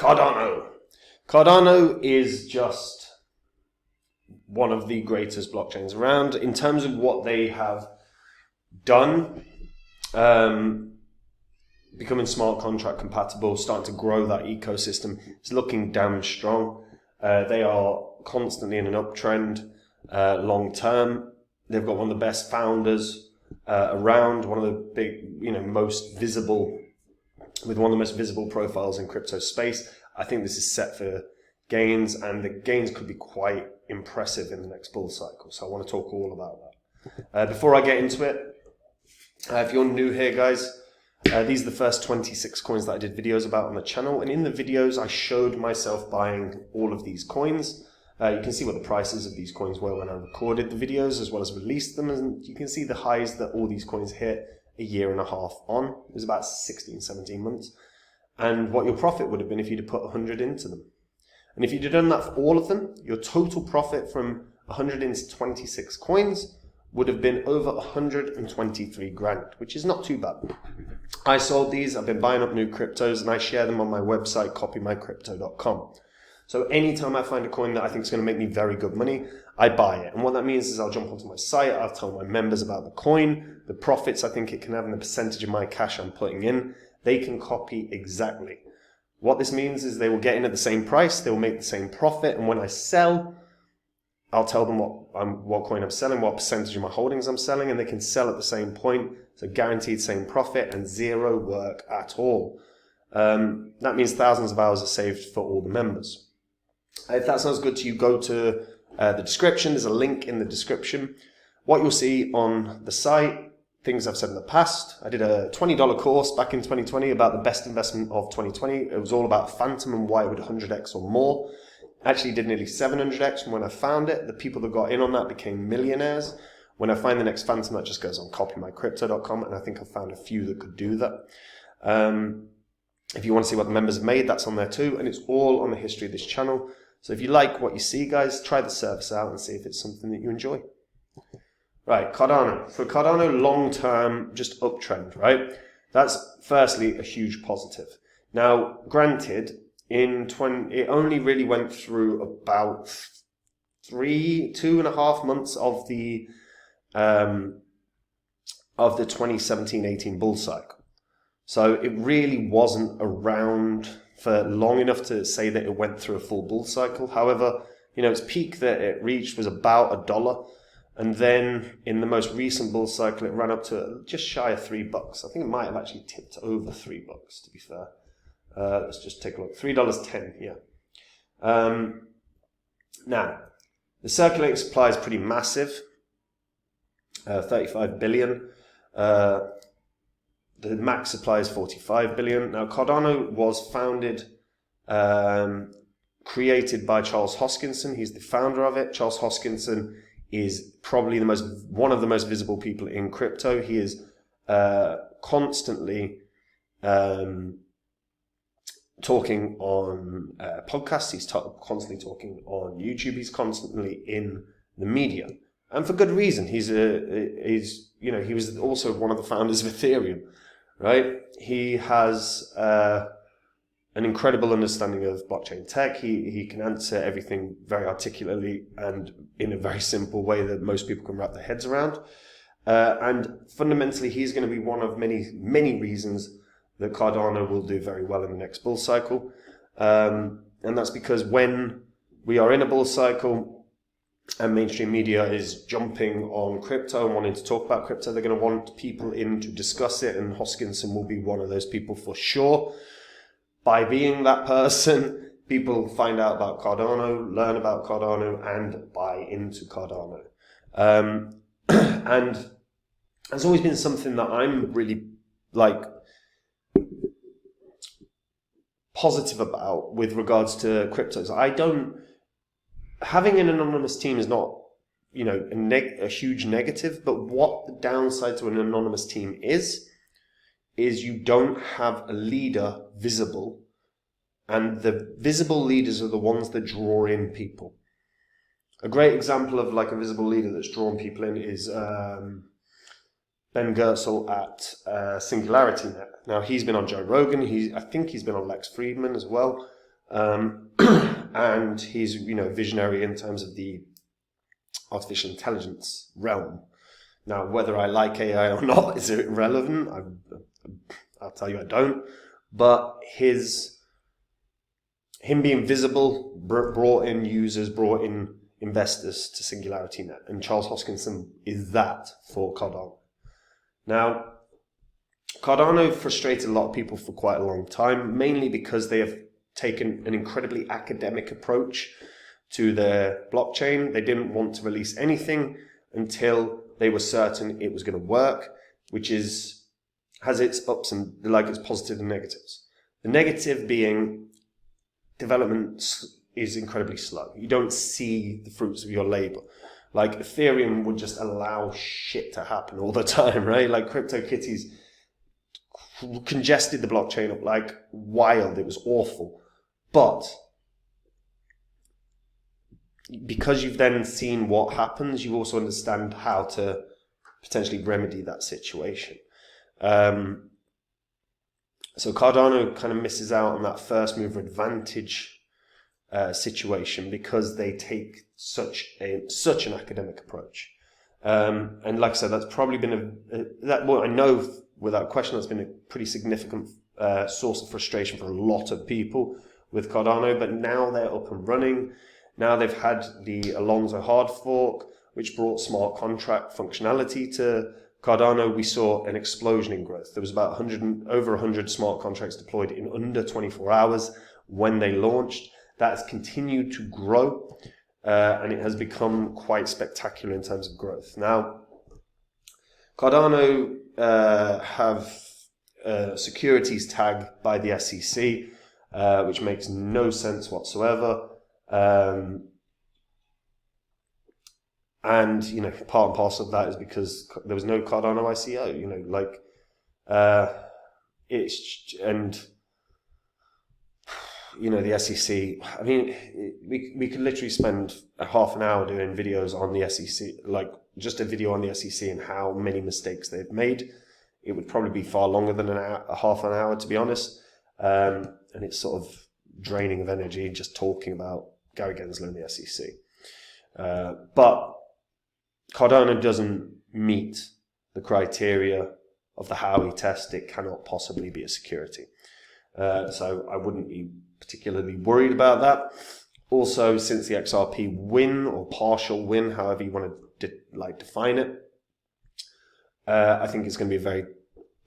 Cardano. Cardano is just one of the greatest blockchains around in terms of what they have done, becoming smart contract compatible, starting to grow that ecosystem. It's looking damn strong. They are constantly in an uptrend long term. They've got one of the best founders around, one of the big, most visible, with one of the most visible profiles in crypto space. I think this is set for gains, and the gains could be quite impressive in the next bull cycle. So I want to talk all about that. Before I get into it, if you're new here, guys, these are the first 26 coins that I did videos about on the channel. And in the videos, I showed myself buying all of these coins. You can see what the prices of these coins were when I recorded the videos as well as released them. And you can see the highs that all these coins hit a year and a half on. It was about 16, 17 months. And what your profit would have been if you'd put 100 into them. And if you'd have done that for all of them, your total profit from 100 into 26 coins would have been over 123 grand, which is not too bad. I sold these, I've been buying up new cryptos, and I share them on my website, copymycrypto.com. So anytime I find a coin that I think is going to make me very good money, I buy it. And what that means is I'll jump onto my site, I'll tell my members about the coin, the profits I think it can have, and the percentage of my cash I'm putting in. They can copy exactly. What this means is they will get in at the same price, they will make the same profit, and when I sell, I'll tell them what coin I'm selling, what percentage of my holdings I'm selling, and they can sell at the same point. So guaranteed same profit and zero work at all. That means thousands of hours are saved for all the members. If that sounds good to you, go to the description. There's a link in the description. What you'll see on the site, things I've said in the past. I did a $20 course back in 2020 about the best investment of 2020. It was all about Phantom and why it would 100x or more. Actually did nearly 700x from when I found it. The people that got in on that became millionaires. When I find the next Phantom, that just goes on copymycrypto.com, and I think I've found a few that could do that. If you want to see what the members have made, that's on there too, and it's all on the history of this channel. So if you like what you see, guys, try the service out and see if it's something that you enjoy. Right, Cardano. For Cardano, long-term, just uptrend, right? That's firstly a huge positive. Now, granted, it only really went through about 2.5 months of the 2017-18 bull cycle. So it really wasn't around for long enough to say that it went through a full bull cycle. However, its peak that it reached was about $1. And then in the most recent bull cycle, it ran up to just shy of $3. I think it might have actually tipped over $3, to be fair. Let's just take a look. $3.10 here. Now, the circulating supply is pretty massive. 35 billion. The max supply is 45 billion. Now, Cardano was founded, created by Charles Hoskinson. He's the founder of it. Charles Hoskinson is probably one of the most visible people in crypto. He is constantly talking on podcasts. He's constantly talking on YouTube. He's constantly in the media, and for good reason. He was also one of the founders of Ethereum, right? He has an incredible understanding of blockchain tech. He can answer everything very articulately and in a very simple way that most people can wrap their heads around. And fundamentally, he's going to be one of many, many reasons that Cardano will do very well in the next bull cycle. And that's because when we are in a bull cycle and mainstream media is jumping on crypto and wanting to talk about crypto, they're going to want people in to discuss it, and Hoskinson will be one of those people for sure. By being that person, people find out about Cardano, learn about Cardano, and buy into Cardano. And it's always been something that I'm really positive about with regards to cryptos. Having an anonymous team is not, a huge negative, but what the downside to an anonymous team is you don't have a leader visible, and the visible leaders are the ones that draw in people. A great example of a visible leader that's drawn people in is Ben Gersel at SingularityNet. Now, he's been on Joe Rogan. I think he's been on Lex Friedman as well. and he's, you know, visionary in terms of the artificial intelligence realm. Now, whether I like AI or not is irrelevant. I'll tell you I don't. But him being visible brought in users, brought in investors to SingularityNet, and Charles Hoskinson is that for Cardano. Now, Cardano frustrated a lot of people for quite a long time, mainly because they have taken an incredibly academic approach to their blockchain. They didn't want to release anything until they were certain it was going to work, which has its ups and its positives and negatives. The negative being development is incredibly slow. You don't see the fruits of your labor. Like Ethereum would just allow shit to happen all the time, right? Like CryptoKitties congested the blockchain up like wild. It was awful. But because you've then seen what happens, you also understand how to potentially remedy that situation. So Cardano kind of misses out on that first mover advantage situation because they take such an academic approach. And like I said, that's probably been I know without question that's been a pretty significant source of frustration for a lot of people with Cardano. But now they're up and running. Now they've had the Alonzo hard fork, which brought smart contract functionality to Cardano. We saw an explosion in growth. There was about over 100 smart contracts deployed in under 24 hours when they launched. That has continued to grow, and it has become quite spectacular in terms of growth. Now, Cardano have a securities tag by the SEC, which makes no sense whatsoever. And, you know, part and parcel of that is because there was no Cardano ICO, you know, like, you know, the SEC, I mean, we could literally spend a half an hour doing videos on the SEC, like just a video on the SEC and how many mistakes they've made. It would probably be far longer than a half an hour, to be honest. And it's sort of draining of energy just talking about Gary Gensler and the SEC. But Cardano doesn't meet the criteria of the Howey test. It cannot possibly be a security. So I wouldn't be particularly worried about that. Also, since the XRP win or partial win, however you want to define it, I think it's going to be a very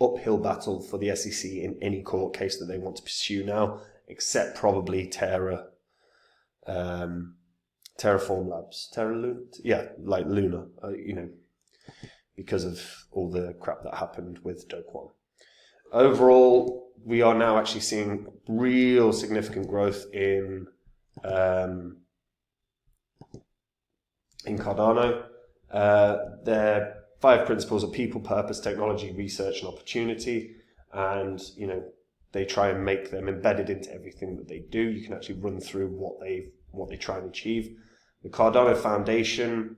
uphill battle for the SEC in any court case that they want to pursue now, except probably Terraform Labs, Luna, you know, because of all the crap that happened with Do Kwon. Overall, we are now actually seeing real significant growth in Cardano. Their 5 principles are people, purpose, technology, research, and opportunity. And, you know, they try and make them embedded into everything that they do. You can actually run through what they try and achieve. The Cardano Foundation,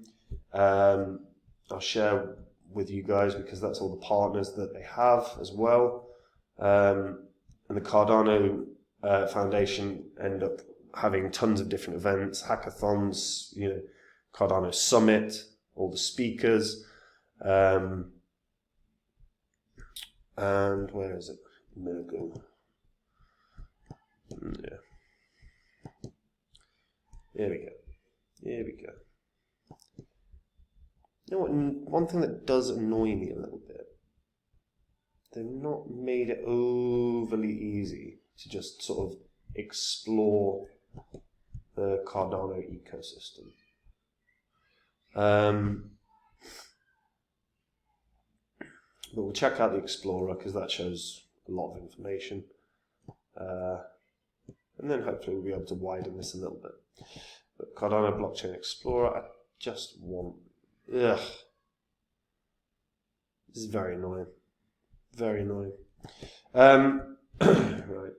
I'll share with you guys because that's all the partners that they have as well. And the Cardano Foundation end up having tons of different events, hackathons, you know, Cardano Summit, all the speakers. And where is it? A minute ago. Yeah. Here we go. Here we go. You know what? One thing that does annoy me a little bit, they've not made it overly easy to just sort of explore the Cardano ecosystem. But we'll check out the Explorer because that shows a lot of information. And then hopefully we'll be able to widen this a little bit. But Cardano Blockchain Explorer, I just want... Ugh. This is very annoying. Very annoying. Right.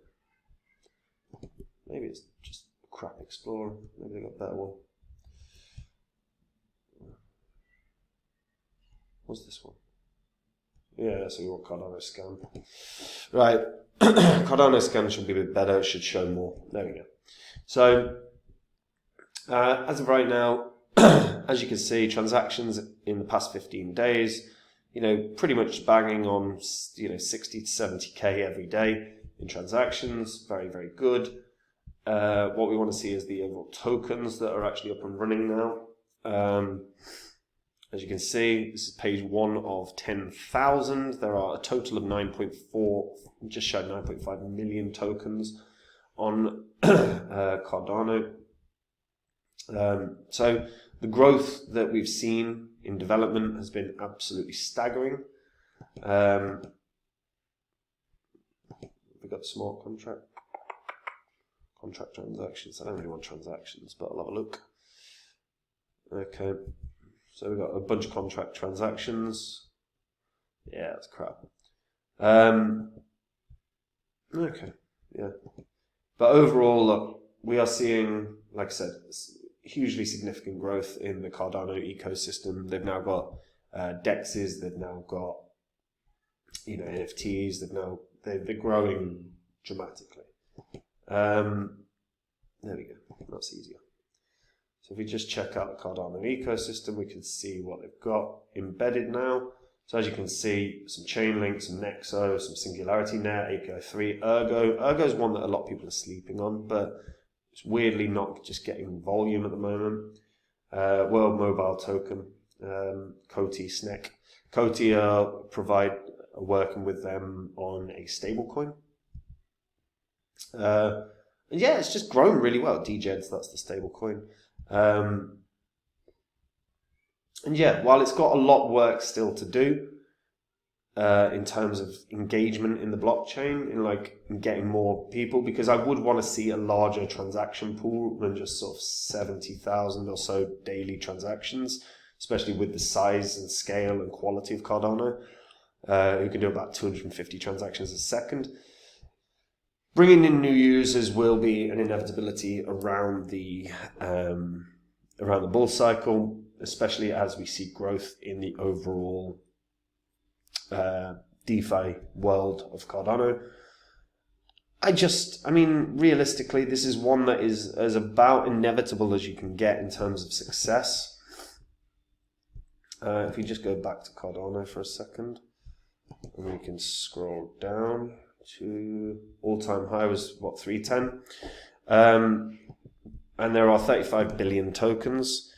Maybe it's just a crap Explorer. Maybe they got a better one. What's this one? Yeah, so we want Cardano Scan. Right. Cardano Scan should be a bit better. It should show more. There we go. So as of right now, as you can see, transactions in the past 15 days, pretty much banging on, 60 to 70k every day in transactions. Very, very good. What we want to see is the overall tokens that are actually up and running now. As you can see, this is page 1 of 10,000. There are a total of 9.4, just shy of 9.5 million tokens on Cardano. So the growth that we've seen in development has been absolutely staggering. We've got smart contract transactions. I don't really want transactions, but I'll have a look. Okay. So we've got a bunch of contract transactions. Yeah, that's crap. Okay, yeah. But overall, look, we are seeing, like I said, hugely significant growth in the Cardano ecosystem. They've now got DEXs. They've now got NFTs. They're growing dramatically. There we go. That's easier. So if we just check out the Cardano ecosystem, we can see what they've got embedded now. So as you can see, some Chainlink, some Nexo, some Singularity Net, API 3, Ergo. Ergo is one that a lot of people are sleeping on, but it's weirdly not just getting volume at the moment. World Mobile Token, Coty, SNEC. Coty are working with them on a stablecoin. And yeah, it's just grown really well. DJEDS, that's the stablecoin. And yeah, while it's got a lot of work still to do in terms of engagement in the blockchain, in getting more people, because I would want to see a larger transaction pool than just sort of 70,000 or so daily transactions, especially with the size and scale and quality of Cardano, who can do about 250 transactions a second. Bringing in new users will be an inevitability around the bull cycle, especially as we see growth in the overall DeFi world of Cardano. Realistically, this is one that is as about inevitable as you can get in terms of success. If we just go back to Cardano for a second, and we can scroll down to all-time high was 310, and there are 35 billion tokens.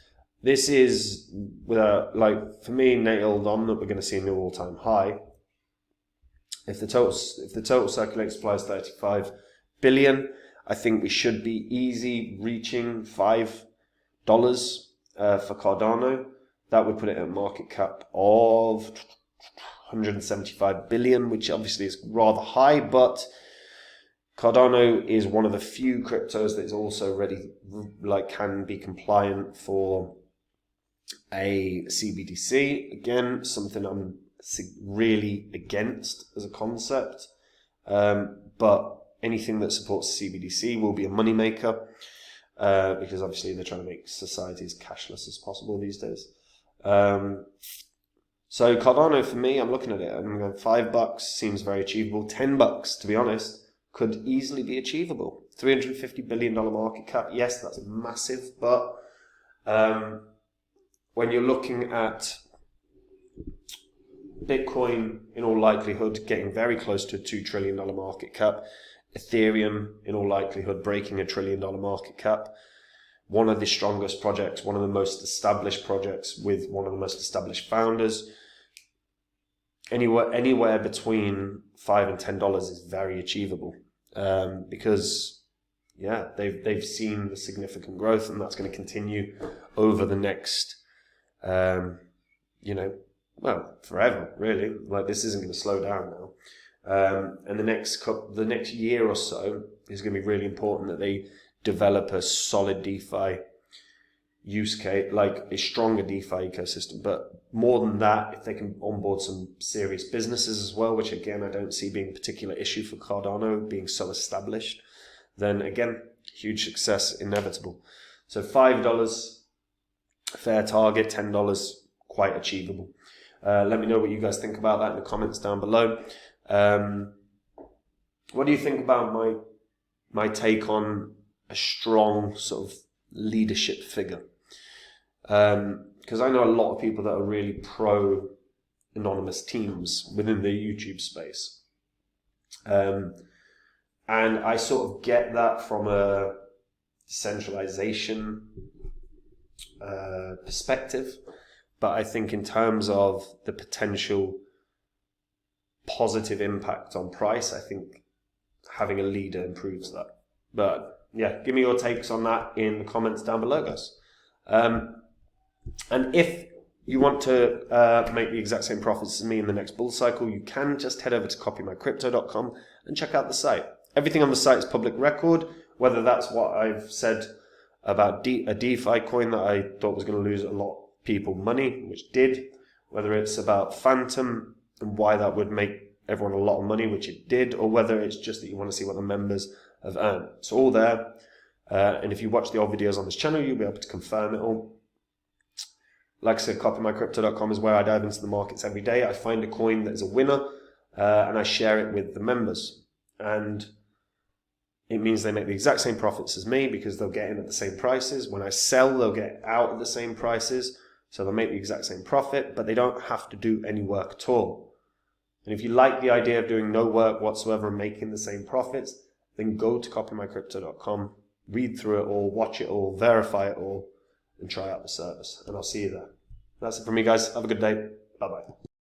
This is for me nailed on that we're going to see a new all-time high. If the total circulating supply is 35 billion, I think we should be easy reaching $5 for Cardano. That would put it at a market cap of 175 billion, which obviously is rather high, but Cardano is one of the few cryptos that is also ready, can be compliant for a CBDC. Again, something I'm really against as a concept, but anything that supports CBDC will be a moneymaker, because obviously they're trying to make society as cashless as possible these days. So Cardano, for me, I'm looking at it and I'm going, $5 seems very achievable. $10, to be honest, could easily be achievable. $350 billion market cap, yes, that's massive, but when you're looking at Bitcoin, in all likelihood, getting very close to a $2 trillion market cap, Ethereum, in all likelihood, breaking $1 trillion market cap, one of the strongest projects, one of the most established projects with one of the most established founders. Anywhere between $5 and $10 is very achievable, because they've seen the significant growth, and that's going to continue over the next forever, really. This isn't going to slow down now, and the next year or so is going to be really important that they develop a solid DeFi use case, a stronger DeFi ecosystem. But more than that, if they can onboard some serious businesses as well, which again I don't see being a particular issue for Cardano being so established, then again, huge success inevitable. So $5, fair target. $10, quite achievable. Let me know what you guys think about that in the comments down below. What do you think about my take on a strong sort of leadership figure. Because I know a lot of people that are really pro anonymous teams within the YouTube space. And I sort of get that from a decentralization perspective. But I think in terms of the potential positive impact on price, I think having a leader improves that. But yeah, give me your takes on that in the comments down below, guys. And if you want to make the exact same profits as me in the next bull cycle, you can just head over to copymycrypto.com and check out the site. Everything on the site is public record, whether that's what I've said about a DeFi coin that I thought was going to lose a lot of people money, which did, whether it's about Phantom and why that would make everyone a lot of money, which it did, or whether it's just that you want to see what the members have earned. It's all there. And if you watch the old videos on this channel, you'll be able to confirm it all. Like I said, copymycrypto.com is where I dive into the markets every day. I find a coin that is a winner and I share it with the members. And it means they make the exact same profits as me because they'll get in at the same prices. When I sell, they'll get out at the same prices. So they'll make the exact same profit, but they don't have to do any work at all. And if you like the idea of doing no work whatsoever and making the same profits, then go to copymycrypto.com, read through it all, watch it all, verify it all, and try out the service. And I'll see you there. That's it from me, guys. Have a good day. Bye-bye.